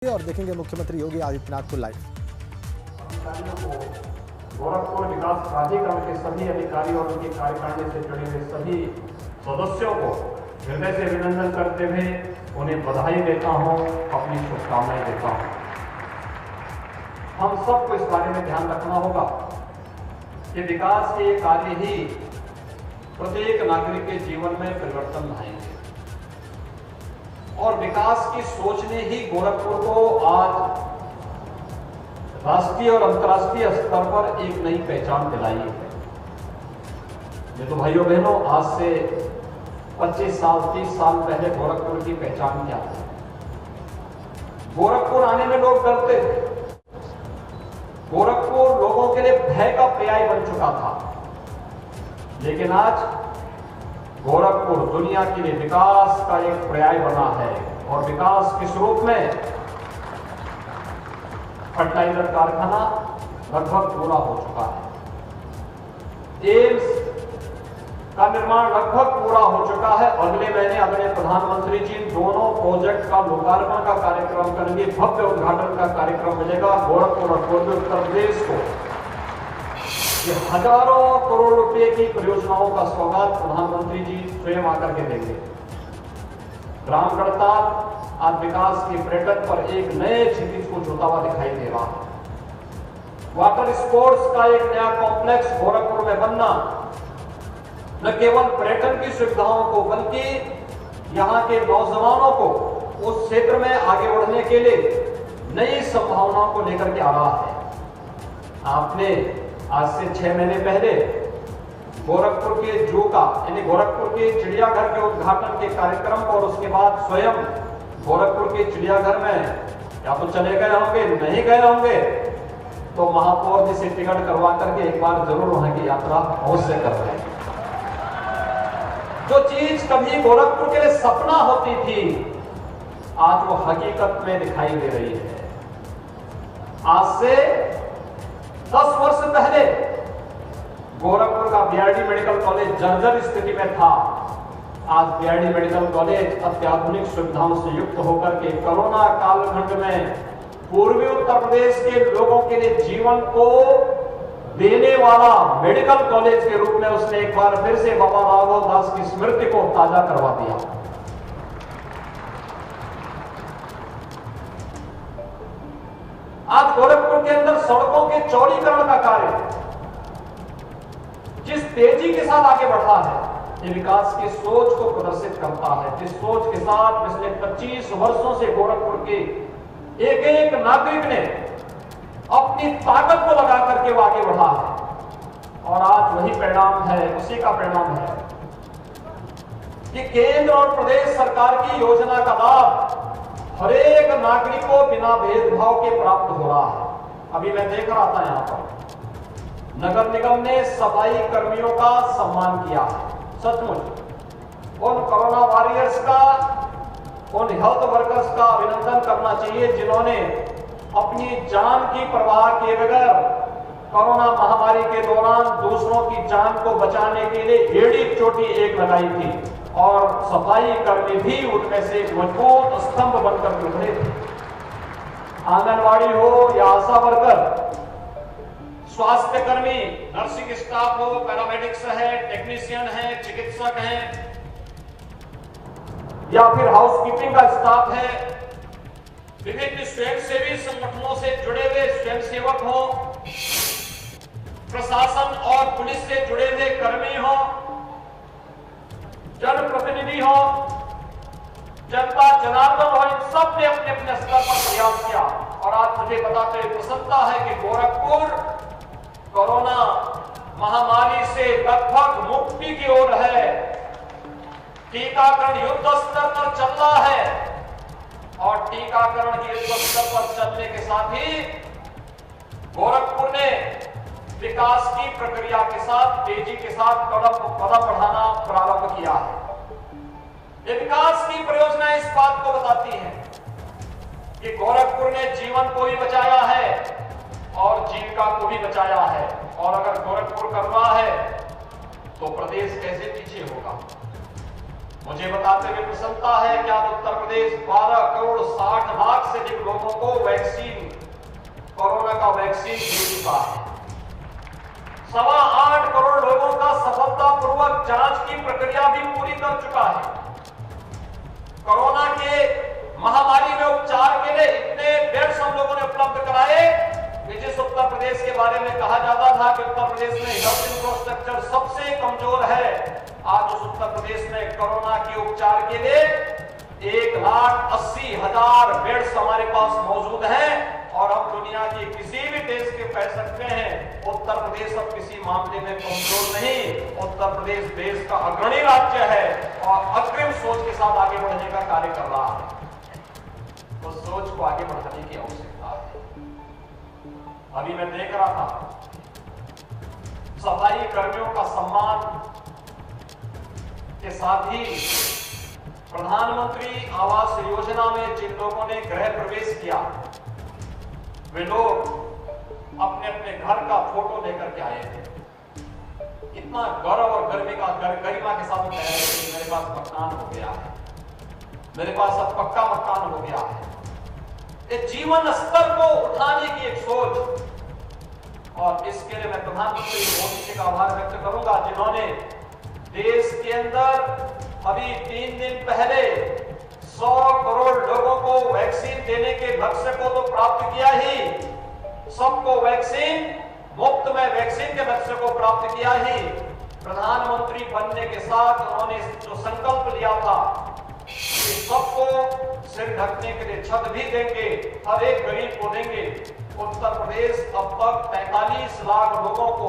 और देखेंगे मुख्यमंत्री योगी आदित्यनाथ को लाइव। गोरखपुर विकास प्राधिकरण के सभी अधिकारी और उनकी कार्यकारिणी से जुड़े हुए सभी सदस्यों को हृदय से अभिनंदन करते हुए उन्हें बधाई देता हूं, अपनी शुभकामनाएं देता हूं। हम सबको इस बारे में ध्यान रखना होगा कि विकास के कार्य ही प्रत्येक नागरिक के जीवन में परिवर्तन लाएंगे और विकास की सोच ने ही गोरखपुर को आज राष्ट्रीय और अंतर्राष्ट्रीय स्तर पर एक नई पहचान दिलाई है। ये तो भाइयों बहनों, आज से 25 साल 30 साल पहले गोरखपुर की पहचान क्या थी? गोरखपुर आने में लोग डरते थे। गोरखपुर लोगों के लिए भय का पर्याय बन चुका था, लेकिन आज गोरखपुर दुनिया के लिए विकास का एक पर्याय बना है। और विकास किस रूप में? फर्टिलाइजर कारखाना लगभग पूरा हो चुका है, एम्स का निर्माण लगभग पूरा हो चुका है। अगले महीने आदरणीय प्रधानमंत्री जी दोनों प्रोजेक्ट का लोकार्पण का कार्यक्रम करेंगे, भव्य उद्घाटन का कार्यक्रम मिलेगा। गोरखपुर और पूर्वी उत्तर प्रदेश को ये हजारों करोड़ रुपए की परियोजनाओं का सौगात प्रधानमंत्री जी स्वयं आकर के देंगे। ग्राम गढ़ताल आज विकास के पर्यटन पर एक नए क्षितिज को जोता हुआ दिखाई दे रहा है। वाटर स्पोर्ट्स का एक नया कॉम्प्लेक्स गोरखपुर में बनना न केवल पर्यटन की सुविधाओं को बल्कि यहाँ के नौजवानों को उस क्षेत्र में आगे बढ़ने के लिए नई संभावनाओं को लेकर के आ रहा है। आपने आज से 6 महीने पहले गोरखपुर के जू का यानी गोरखपुर के चिड़ियाघर के उद्घाटन के कार्यक्रम और उसके बाद स्वयं गोरखपुर के चिड़ियाघर में या तो चले गए होंगे, नहीं गए होंगे, तो महापौर जी से टिकट करवा करके एक बार जरूर वहां की यात्रा अवश्य कर रहे हैं। जो चीज कभी गोरखपुर के लिए सपना होती थी, आज वो हकीकत में दिखाई दे रही है। आज से 10 वर्ष पहले गोरखपुर का बीआरडी मेडिकल कॉलेज जर्जर स्थिति में था। आज बीआरडी मेडिकल कॉलेज अत्याधुनिक सुविधाओं से युक्त होकर के कोरोना कालखंड में पूर्वी उत्तर प्रदेश के लोगों के लिए जीवन को देने वाला मेडिकल कॉलेज के रूप में उसने एक बार फिर से बाबा राघव दास की स्मृति को ताजा करवा दिया। आज गोरखपुर के अंदर सड़कों के चौड़ीकरण का कार्य जिस तेजी के साथ आगे बढ़ा है, ये विकास की सोच को प्रदर्शित करता है। जिस सोच के साथ पिछले 25 वर्षों से गोरखपुर के एक एक नागरिक ने अपनी ताकत को लगा करके वो आगे बढ़ा है और आज वही परिणाम है, उसी का परिणाम है कि केंद्र और प्रदेश सरकार की योजना का लाभ हर एक नागरिक को बिना भेदभाव के प्राप्त हो रहा है। अभी मैं देख रहा था यहां पर नगर निगम ने सफाई कर्मियों का सम्मान किया है। सचमुच उन कोरोना वॉरियर्स का, उन हेल्थ वर्कर्स का अभिनंदन करना चाहिए जिन्होंने अपनी जान की परवाह किए बगैर कोरोना महामारी के दौरान दूसरों की जान को बचाने के लिए एड़ी चोटी एक लगाई थी और सफाई कर्मी भी उनमें से एक मजबूत स्तंभ बनकर उभरे थे। आंगनवाड़ी हो या आशा वर्कर, स्वास्थ्य कर्मी, नर्सिंग स्टाफ हो, पैरामेडिक्स है, टेक्नीशियन है, चिकित्सक हैं या फिर हाउसकीपिंग का स्टाफ है, विभिन्न स्वयंसेवी संगठनों से जुड़े हुए स्वयंसेवक हो, प्रशासन और पुलिस से जुड़े हुए कर्मी हो, जनप्रतिनिधि हो, जनता जनार्दन हो, इन सब ने अपने अपने स्तर पर प्रयास किया। और आज मुझे बताते हुए प्रसन्नता है कि गोरखपुर कोरोना महामारी से लगभग मुक्ति की ओर है। टीकाकरण युद्ध स्तर पर चल रहा है और टीकाकरण के युद्ध स्तर पर चलने के साथ ही गोरखपुर ने विकास की प्रक्रिया के साथ तेजी के साथ कदम बढ़ाना प्रारंभ किया है। ये विकास की परियोजना इस बात को बताती है कि गोरखपुर ने जीवन को भी बचाया है और जीविका को भी बचाया है। और अगर गोरखपुर कर रहा है तो प्रदेश कैसे पीछे होगा? मुझे बताते हुए प्रसन्नता है कि आज उत्तर प्रदेश 12 करोड़ 60 लाख से अधिक लोगों को वैक्सीन, कोरोना का वैक्सीन दे चुका है। 8.25 करोड़ लोगों का सफलतापूर्वक जांच की प्रक्रिया भी पूरी कर चुका है। कोरोना के महामारी में उपचार के लिए इतने बेड्स हम लोगों ने उपलब्ध कराए कि जिस उत्तर प्रदेश के बारे में कहा जाता था कि उत्तर प्रदेश में हेल्थ इंफ्रास्ट्रक्चर सबसे कमजोर है, आज उस उत्तर प्रदेश में कोरोना के उपचार के लिए 1,80,000 बेड्स हमारे पास मौजूद हैं और हम दुनिया के किसी भी देश के कह सकते हैं उत्तर प्रदेश अब किसी मामले में कमजोर नहीं, उत्तर प्रदेश देश का अग्रणी राज्य है और अग्रिम सोच के साथ आगे बढ़ने का कार्य कर रहा है। तो सोच को आगे बढ़ाने की आवश्यकता है। अभी मैं देख रहा था सफाई कर्मियों का सम्मान के साथ ही प्रधानमंत्री आवास योजना में जिन लोगों ने गृह प्रवेश किया वे लोग अपने अपने घर का फोटो लेकर के आए थे। इतना गौरव और गरिमा के साथ कह रहे थे कि मेरे पास मकान हो गया है, मेरे पास अब पक्का मकान हो गया है। ये जीवन स्तर को उठाने की एक सोच, और इसके लिए मैं प्रधानमंत्री मोदी जी का आभार व्यक्त करूंगा जिन्होंने देश के अंदर अभी 3 दिन पहले 100 करोड़ लोगों को वैक्सीन देने के लक्ष्य को तो प्राप्त किया ही, सबको वैक्सीन मुफ्त में वैक्सीन के लक्ष्य को प्राप्त किया ही। प्रधानमंत्री बनने के साथ उन्होंने जो संकल्प लिया था कि सबको सिर ढकने के लिए छत भी देंगे, हर एक गरीब को देंगे। उत्तर प्रदेश अब तक 45 लाख लोगों को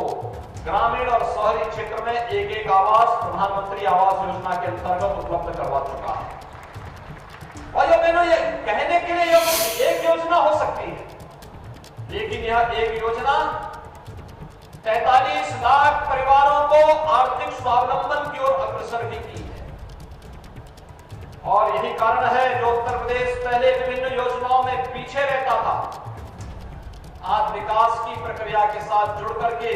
ग्रामीण और शहरी क्षेत्र में एक आवास प्रधानमंत्री आवास योजना के अंतर्गत उपलब्ध करवा चुका है। और ये बहनों, ये कहने के लिए एक योजना हो सकती है, लेकिन यह एक योजना 43 लाख परिवारों को आर्थिक स्वावलंबन की ओर अग्रसर भी की है। और यही कारण है जो उत्तर प्रदेश पहले विभिन्न योजनाओं में पीछे रहता था, आज विकास की प्रक्रिया के साथ जुड़ करके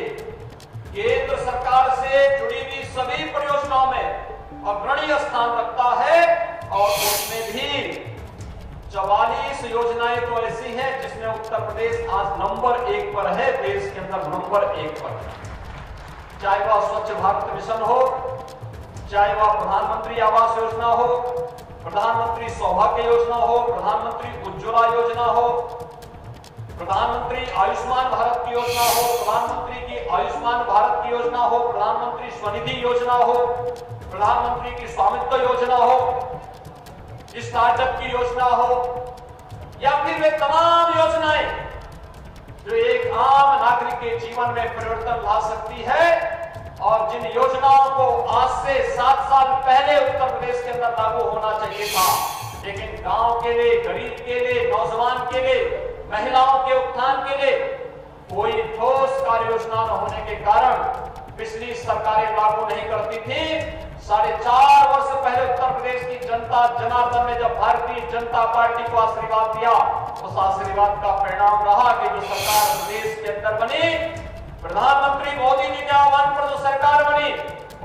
केंद्र सरकार से जुड़ी हुई सभी परियोजनाओं में अग्रणी स्थान रखता है। और उसमें भी 44 योजनाएं तो ऐसी हैं जिसमें उत्तर प्रदेश आज नंबर 1 पर है, देश के अंदर नंबर 1 पर है। चाहे वह स्वच्छ भारत मिशन हो, चाहे वह प्रधानमंत्री आवास योजना हो, प्रधानमंत्री सौभाग्य योजना हो, प्रधानमंत्री उज्ज्वला योजना हो, प्रधानमंत्री आयुष्मान भारत की योजना हो, प्रधानमंत्री की आयुष्मान भारत की योजना हो, प्रधानमंत्री स्वनिधि योजना हो, प्रधानमंत्री की स्वामित्व योजना हो, स्टार्टअप की योजना हो, या फिर वे तमाम योजनाएं जो एक आम नागरिक के जीवन में परिवर्तन ला सकती है। और जिन योजनाओं को आज से 7 साल पहले उत्तर प्रदेश के अंदर लागू होना चाहिए था, लेकिन गांव के लिए, गरीब के लिए, नौजवान के लिए, महिलाओं के उत्थान के लिए कोई ठोस कार्य योजना न होने के कारण पिछली सरकारें लागू नहीं करती थी। 4.5 वर्ष पहले उत्तर प्रदेश की जनता जनार्दन ने जब भारतीय जनता पार्टी को आशीर्वाद दिया, उस आशीर्वाद का परिणाम रहा कि जो सरकार प्रदेश के अंदर बनी, प्रधानमंत्री मोदी जी के आह्वान पर जो सरकार बनी,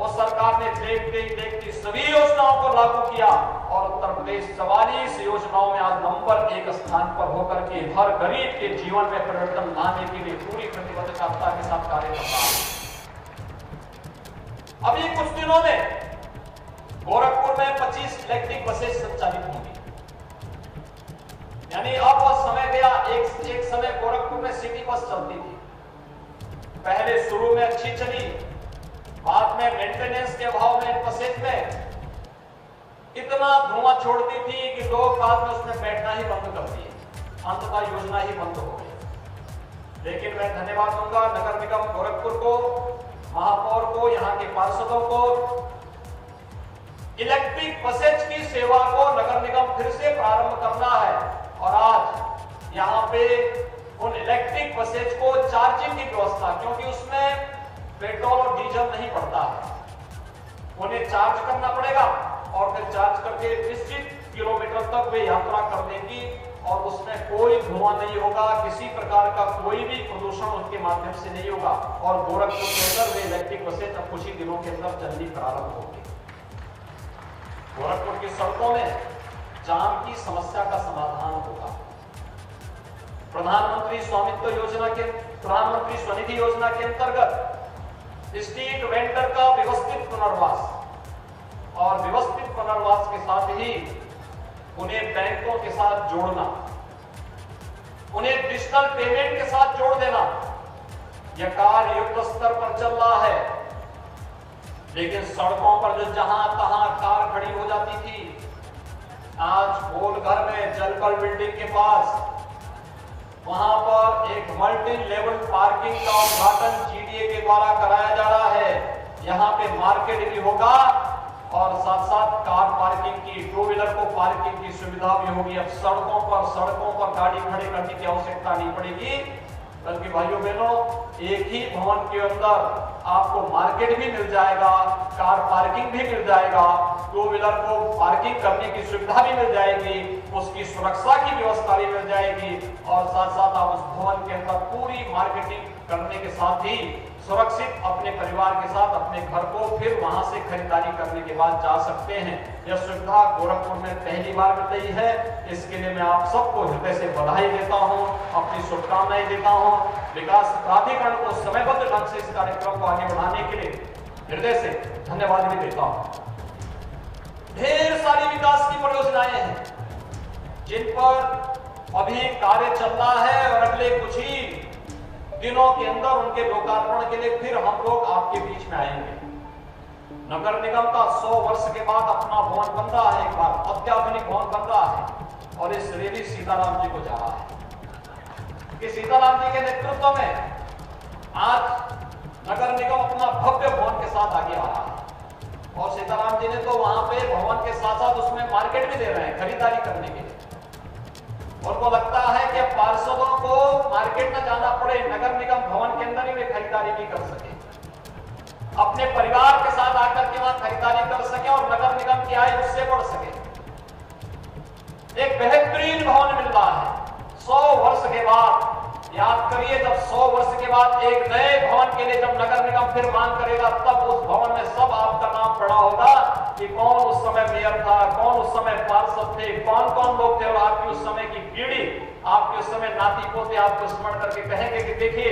उस सरकार ने देखते ही देखती सभी योजनाओं को लागू किया और उत्तर प्रदेश 44 योजनाओं में आज नंबर 1 स्थान पर होकर के हर गरीब के जीवन में परिवर्तन लाने के लिए पूरी प्रतिबद्धता के साथ कार्य कर रहा है। अभी कुछ दिनों में गोरखपुर में 25 इलेक्ट्रिक बसेस संचालित होंगी। यानी अब वह समय गया, एक समय गोरखपुर में सिटी बस चलती थी, पहले शुरू में अच्छी चली, बाद में मेंटेनेंस के अभाव में बसेस में इतना धुआं छोड़ती थी कि लोग बाद में उसमें बैठना ही बंद कर दिए, अंततः योजना ही बंद हो गई। लेकिन मैं धन्यवाद दूंगा नगर निगम गोरखपुर को, महापौर को, यहाँ के पार्षदों को। इलेक्ट्रिक बसेज की सेवा को नगर निगम फिर से प्रारंभ करना है और आज यहाँ पे उन इलेक्ट्रिक बसेज को चार्जिंग की व्यवस्था, क्योंकि उसमें पेट्रोल और डीजल नहीं पड़ता है, उन्हें चार्ज करना पड़ेगा और फिर चार्ज करके निश्चित किलोमीटर तक वे यात्रा कर लेंगी और उसमें कोई धुआं नहीं होगा, किसी प्रकार का कोई भी प्रदूषण उनके माध्यम से नहीं होगा। और गोरखपुर के अंदर वे इलेक्ट्रिक बसेज अब कुछ ही दिनों के अंदर चलनी प्रारंभ होगी। गोरखपुर की सड़कों में जाम की समस्या का समाधान होगा। प्रधानमंत्री स्वनिधि योजना के अंतर्गत स्ट्रीट वेंडर का व्यवस्थित पुनर्वास और व्यवस्थित पुनर्वास के साथ ही उन्हें बैंकों के साथ जोड़ना, उन्हें डिजिटल पेमेंट के साथ जोड़ देना, यह कार्य युद्ध स्तर पर चल रहा है। लेकिन सड़कों पर जो जहां तहां कार खड़ी हो जाती थी, आज गोलघर में जलपल बिल्डिंग के पास वहां पर एक मल्टी लेवल पार्किंग का उद्घाटन जीडीए के द्वारा कराया जा रहा है। यहां पे मार्केट भी होगा और साथ साथ कार पार्किंग की, टू व्हीलर को पार्किंग की सुविधा भी होगी। अब सड़कों पर गाड़ी खड़ी करने की आवश्यकता नहीं पड़ेगी, बल्कि भाइयों बहनों एक ही भवन के अंदर आपको मार्केट भी मिल जाएगा, कार पार्किंग भी मिल जाएगा, टू व्हीलर को पार्किंग करने की सुविधा भी मिल जाएगी, उसकी सुरक्षा की व्यवस्था भी मिल जाएगी और साथ साथ आप उस भवन के अंदर पूरी मार्केटिंग करने के साथ ही सुरक्षित अपने परिवार के साथ अपने घर को फिर वहां से खरीदारी करने के बाद जा सकते हैं। यह सुविधा गोरखपुर में पहली बार मिल रही है। इसके लिए मैं आप सबको हृदय से बधाई देता हूं, अपनी शुभकामनाएं देता हूं। विकास प्राधिकरण को समयबद्ध ढंग से इस कार्यक्रम को आगे बढ़ाने के लिए हृदय से धन्यवाद भी देता हूं। ढेर सारी विकास की परियोजनाएं हैं जिन पर अभी कार्य चल रहा है और अगले कुछ ही दिनों के अंदर उनके लोकार्पण के लिए फिर हम लोग आपके बीच में आएंगे। नगर निगम का 100 वर्ष के बाद अपना भवन बन रहा है, एक बार अत्याधुनिक भवन बन रहा है और इस रैली सीताराम जी को जा रहा है कि सीताराम जी के नेतृत्व में आज नगर निगम अपना भव्य भवन के साथ आगे आ रहा है। और सीताराम जी ने तो वहां पे भवन के साथ साथ उसमें मार्केट भी दे रहे हैं खरीदारी करने के लिए। उनको लगता है कि पार्षदों को मार्केट न जाना पड़े, नगर निगम भवन के अंदर ही वे खरीदारी भी कर सके, अपने परिवार के साथ आकर के वहां खरीदारी कर सके और नगर निगम की आय उससे बढ़ सके। एक बेहतरीन भवन मिल रहा है 100 वर्ष के बाद। याद करिए, जब 100 वर्ष के बाद एक नए भवन के लिए जब नगर निगम फिर मांग करेगा, तब उस भवन में सब आपका नाम पड़ा होगा कि कौन उस समय मेयर था, कौन उस समय पार्षद थे, कौन कौन लोग थे और आपकी उस समय की पीढ़ी, आपके उस समय नाती पोते आपको स्मरण करके कहेंगे कि देखिए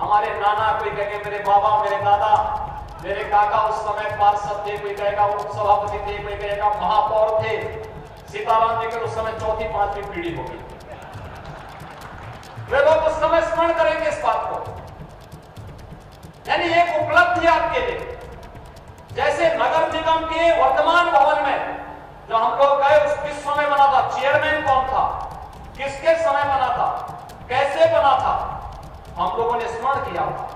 हमारे नाना, कोई कहेंगे मेरे बाबा, मेरे दादा, मेरे काका उस समय पार्षद थे, कोई कहेगा उप सभापति थे, कोई कहेगा महापौर थे। सीताराम जी के उस समय चौथी पांचवी पीढ़ी होगी। वे लोग उस समय स्मरण करेंगे इस बात को। यानी एक उपलब्धि आपके लिए, जैसे नगर निगम के वर्तमान भवन में जो हम लोग गए उस किस समय बना था, चेयरमैन कौन था, किसके समय बना था, कैसे बना था, हम लोगों ने स्मरण किया था।